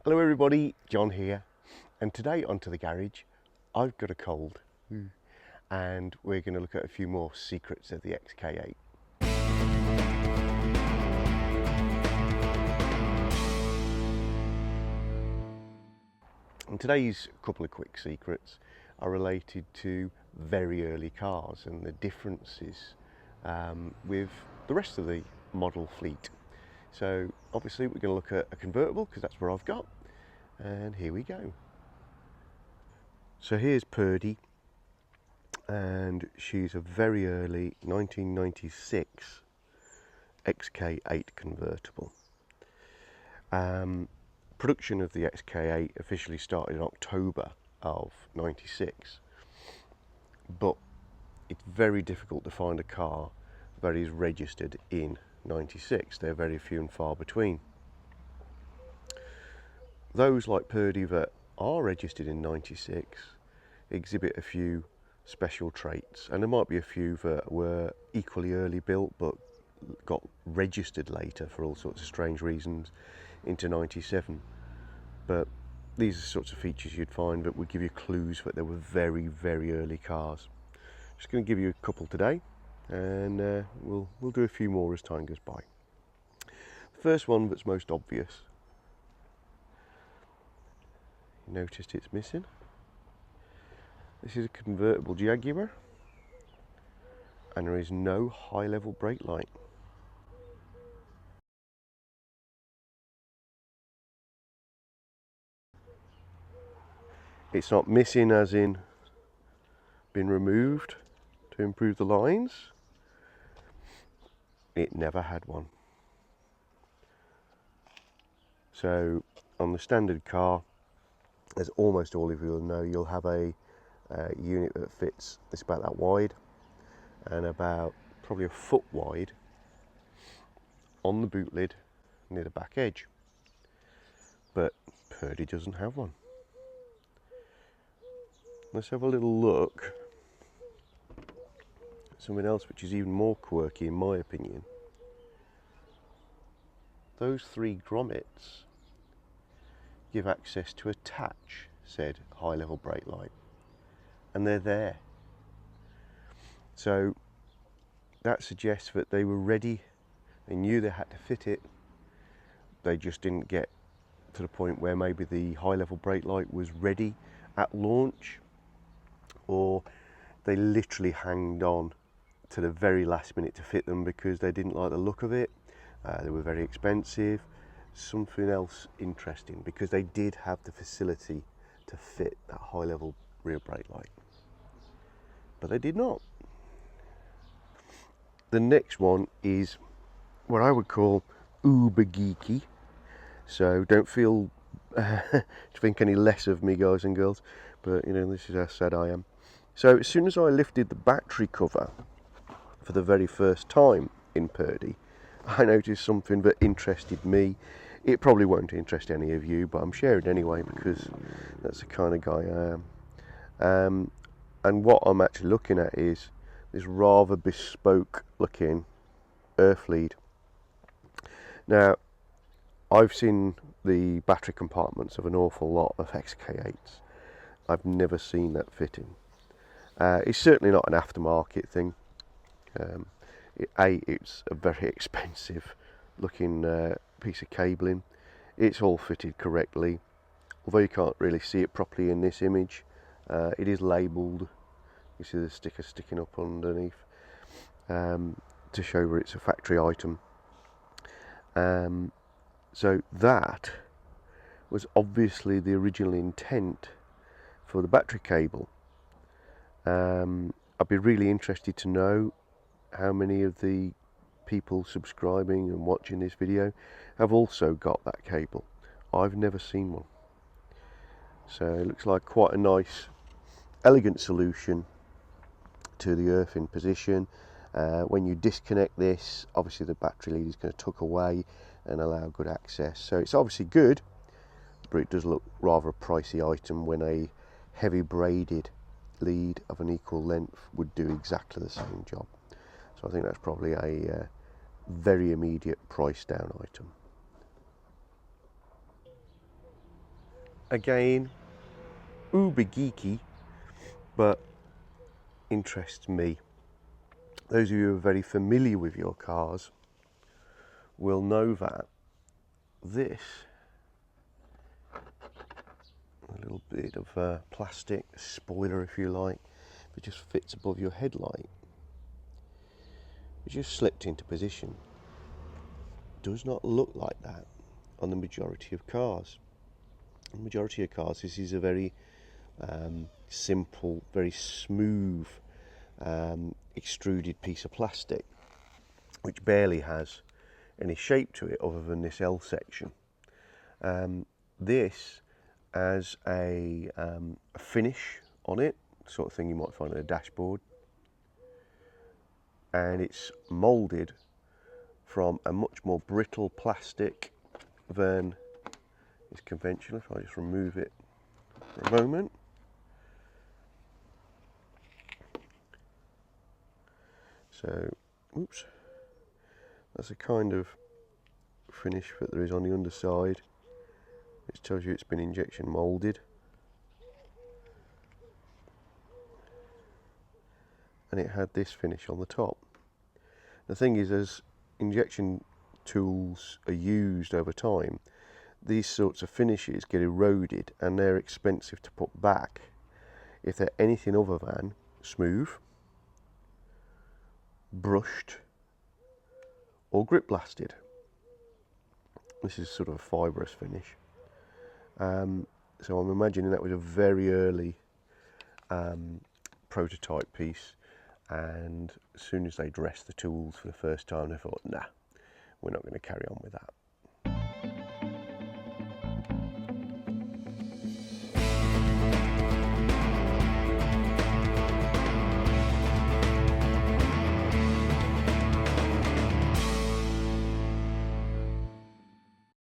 Hello everybody, John here, and today onto the garage. I've got a cold and we're going to look at a few more secrets of the XK8. And today's couple of quick secrets are related to very early cars and the differences with the rest of the model fleet. So obviously we're going to look at a convertible because that's where I've got, and here we go. So here's Purdy, and she's a very early 1996 XK8 convertible. Production of the XK8 officially started in October of 96, but it's very difficult to find a car that is registered in 96. They're very few and far between. Those like Purdy that are registered in 96 exhibit a few special traits, and there might be a few that were equally early built but got registered later for all sorts of strange reasons into 97. But these are the sorts of features you'd find that would give you clues that they were very, very early cars. Just going to give you a couple today, and we'll do a few more as time goes by. The first one that's most obvious. You noticed it's missing. This is a convertible Jaguar, and there is no high-level brake light. It's not missing as in been removed to improve the lines. It never had one. So on the standard car, as almost all of you will know, you'll have a unit that fits, it's about that wide and about probably a foot wide on the boot lid near the back edge. But Purdy doesn't have one. Let's have a little look at something else which is even more quirky in my opinion. Those three grommets give access to attach said high-level brake light, and they're there. So that suggests that they were ready, they knew they had to fit it, they just didn't get to the point where maybe the high-level brake light was ready at launch, or they literally hanged on to the very last minute to fit them because they didn't like the look of it. They were very expensive. Something else interesting, because they did have the facility to fit that high level rear brake light, but they did not. The next one is what I would call uber geeky, so don't feel to think any less of me, guys and girls, but you know, this is how sad I am. So as soon as I lifted the battery cover for the very first time in Purdy, I noticed something that interested me. It probably won't interest any of you, but I'm sharing anyway because that's the kind of guy I am. And what I'm actually looking at is this rather bespoke looking earth lead. Now, I've seen the battery compartments of an awful lot of XK8s. I've never seen that fitting. It's certainly not an aftermarket thing. It's a very expensive looking piece of cabling. It's all fitted correctly, although you can't really see it properly in this image. It is labelled. You see the sticker sticking up underneath to show where it's a factory item. So that was obviously the original intent for the battery cable. I'd be really interested to know how many of the people subscribing and watching this video have also got that cable. I've never seen one. So it looks like quite a nice, elegant solution to the earthing position. When you disconnect this, obviously the battery lead is going to tuck away and allow good access. So it's obviously good, but it does look rather a pricey item when a heavy braided lead of an equal length would do exactly the same job. So I think that's probably a very immediate price down item. again, uber geeky, but interests me. Those of you who are very familiar with your cars will know that this, a little bit of plastic spoiler if you like, that just fits above your headlight, it just slipped into position, does not look like that on the majority of cars. On the majority of cars, this is a very simple, very smooth extruded piece of plastic which barely has any shape to it other than this L section. This has a finish on it, sort of thing you might find on a dashboard, and it's moulded from a much more brittle plastic than is conventional. If I just remove it for a moment. So, oops, that's a kind of finish that there is on the underside, which tells you it's been injection moulded. And it had this finish on the top. The thing is, as injection tools are used over time, these sorts of finishes get eroded and they're expensive to put back if they're anything other than smooth, brushed, or grip blasted. This is sort of a fibrous finish. So I'm imagining that was a very early prototype piece, and as soon as they dressed the tools for the first time, they thought, nah, we're not going to carry on with that.